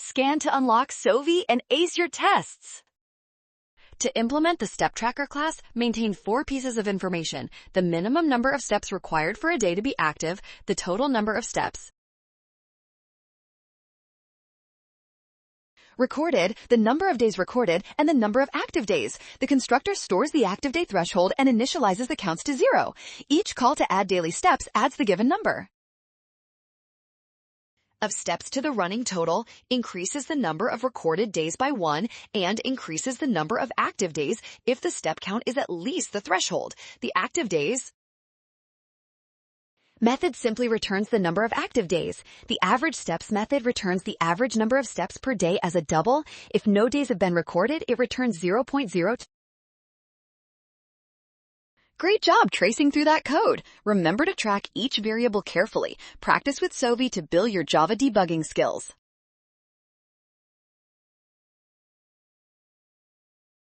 Scan to unlock Sovi and ace your tests. To implement the Step Tracker class, maintain 4 pieces of information: the minimum number of steps required for a day to be active, the total number of steps recorded, the number of days recorded, and the number of active days. The constructor stores the active day threshold and initializes the counts to 0. Each call to add daily steps adds the given number of steps to the running total, increases the number of recorded days by 1, and increases the number of active days if the step count is at least the threshold. The active days method simply returns the number of active days. The average steps method returns the average number of steps per day as a double. If no days have been recorded, it returns 0.0. Great job tracing through that code. Remember to track each variable carefully. Practice with Sovi to build your Java debugging skills.